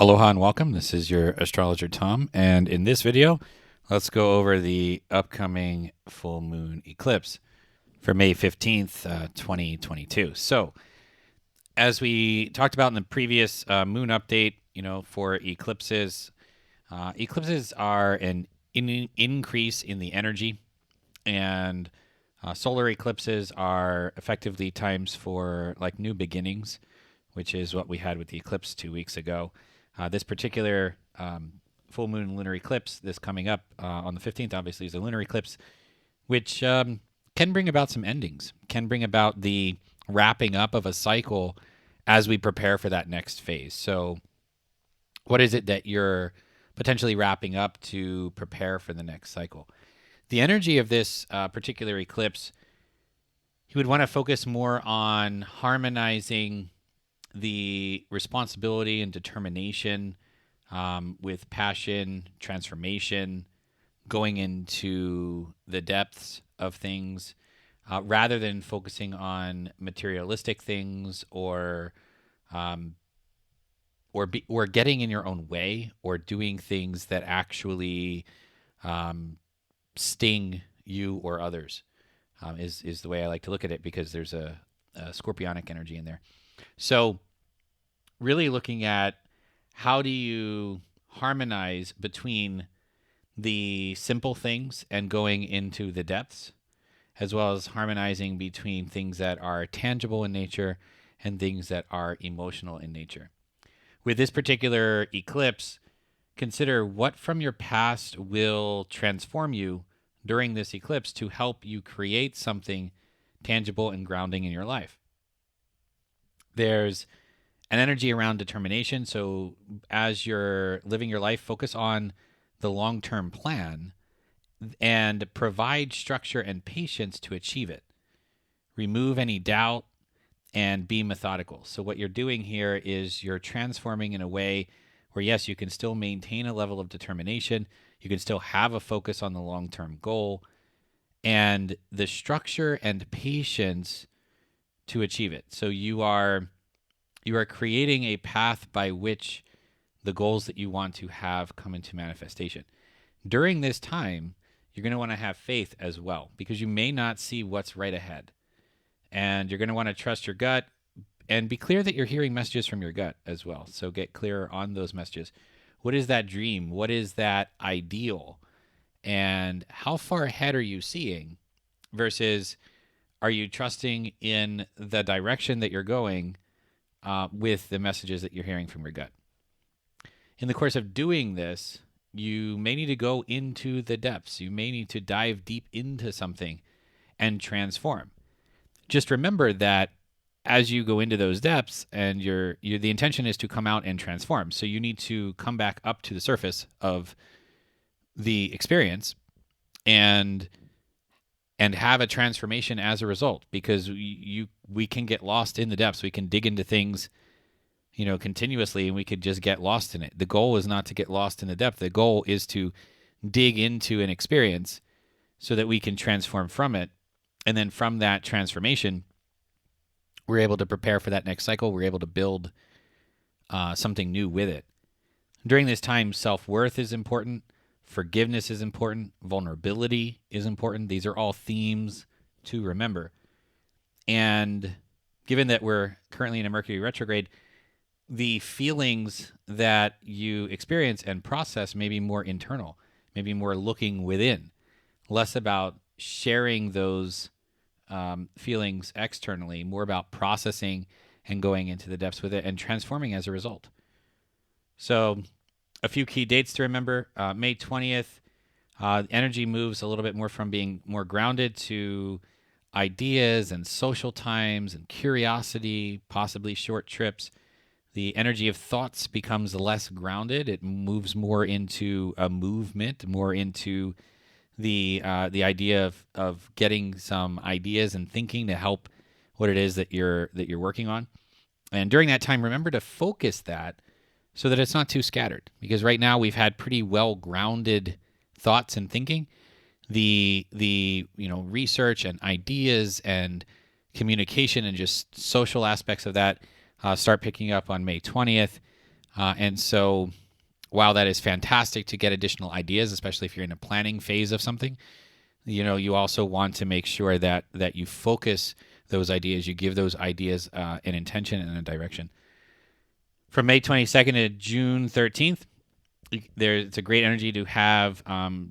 Aloha and welcome. This is your astrologer Tom, and in this video, let's go over the upcoming full moon eclipse for May 15th, 2022. So, as we talked about in the previous moon update, for eclipses, eclipses are an increase in the energy, and solar eclipses are effectively times for like new beginnings, which is what we had with the eclipse 2 weeks ago. This particular full moon lunar eclipse, this coming up on the 15th, obviously, is a lunar eclipse, which can bring about some endings, can bring about the wrapping up of a cycle as we prepare for that next phase. So, what is it that you're potentially wrapping up to prepare for the next cycle? The energy of this particular eclipse, you would want to focus more on harmonizing the responsibility and determination with passion, transformation, going into the depths of things, rather than focusing on materialistic things or getting in your own way or doing things that actually sting you or others. Is the way I like to look at it, because there's a scorpionic energy in there. So, really looking at how do you harmonize between the simple things and going into the depths, as well as harmonizing between things that are tangible in nature and things that are emotional in nature. With this particular eclipse, consider what from your past will transform you during this eclipse to help you create something tangible and grounding in your life. There's an energy around determination. So, as you're living your life, focus on the long term plan and provide structure and patience to achieve it. Remove any doubt and be methodical. So, what you're doing here is you're transforming in a way where, yes, you can still maintain a level of determination, you can still have a focus on the long term goal, and the structure and patience to achieve it. So, you are creating a path by which the goals that you want to have come into manifestation. During this time, you're going to want to have faith as well, because you may not see what's right ahead. And you're going to want to trust your gut and be clear that you're hearing messages from your gut as well. So get clear on those messages. What is that dream? What is that ideal? And how far ahead are you seeing versus are you trusting in the direction that you're going with the messages that you're hearing from your gut? In the course of doing this, you may need to go into the depths. You may need to dive deep into something and transform. Just remember that as you go into those depths, and the intention is to come out and transform. So you need to come back up to the surface of the experience and have a transformation as a result, because we can get lost in the depths. We can dig into things, continuously, and we could just get lost in it. The goal is not to get lost in the depth. The goal is to dig into an experience so that we can transform from it. And then from that transformation, we're able to prepare for that next cycle. We're able to build something new with it. During this time, self-worth is important. Forgiveness is important. Vulnerability is important. These are all themes to remember. And given that we're currently in a Mercury retrograde, the feelings that you experience and process may be more internal, maybe more looking within, less about sharing those feelings externally, more about processing and going into the depths with it and transforming as a result. So, a few key dates to remember. May 20th, energy moves a little bit more from being more grounded to ideas and social times and curiosity, possibly short trips. The energy of thoughts becomes less grounded. It moves more into a movement, more into the idea of getting some ideas and thinking to help what it is that you're working on. And during that time, remember to focus that so that it's not too scattered. Because right now we've had pretty well grounded thoughts and thinking. The research and ideas and communication and just social aspects of that start picking up on May 20th. And so while that is fantastic to get additional ideas, especially if you're in a planning phase of something, you also want to make sure that you focus those ideas, you give those ideas an intention and a direction. From May 22nd to June 13th, it's a great energy to have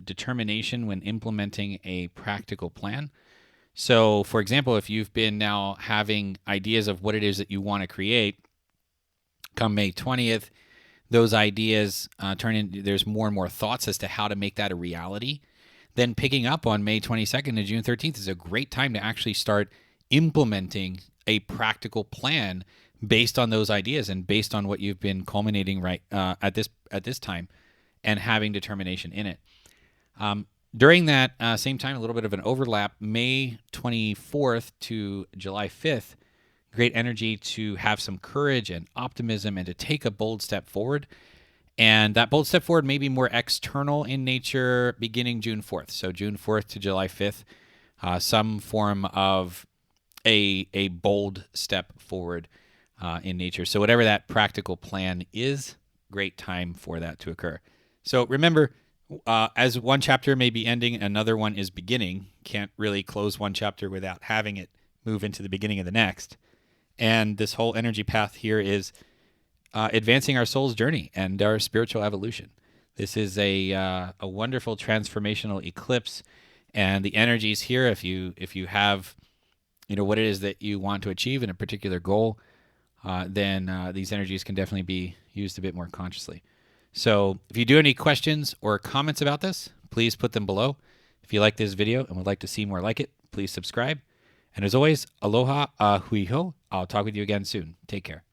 determination when implementing a practical plan. So, for example, if you've been now having ideas of what it is that you want to create, come May 20th, those ideas turn into, there's more and more thoughts as to how to make that a reality. Then picking up on May 22nd to June 13th is a great time to actually start implementing a practical plan based on those ideas and based on what you've been culminating right at this time, and having determination in it. During that same time, a little bit of an overlap, May 24th to July 5th, great energy to have some courage and optimism and to take a bold step forward. And that bold step forward may be more external in nature beginning June 4th. So June 4th to July 5th, some form of a bold step forward in nature. So whatever that practical plan is, great time for that to occur. So remember, as one chapter may be ending, another one is beginning. Can't really close one chapter without having it move into the beginning of the next. And this whole energy path here is advancing our soul's journey and our spiritual evolution. This is a wonderful transformational eclipse, and the energies here, if you have what it is that you want to achieve in a particular goal, then these energies can definitely be used a bit more consciously. So if you do have any questions or comments about this, please put them below. If you like this video and would like to see more like it, please subscribe. And as always, aloha, hui ho. I'll talk with you again soon. Take care.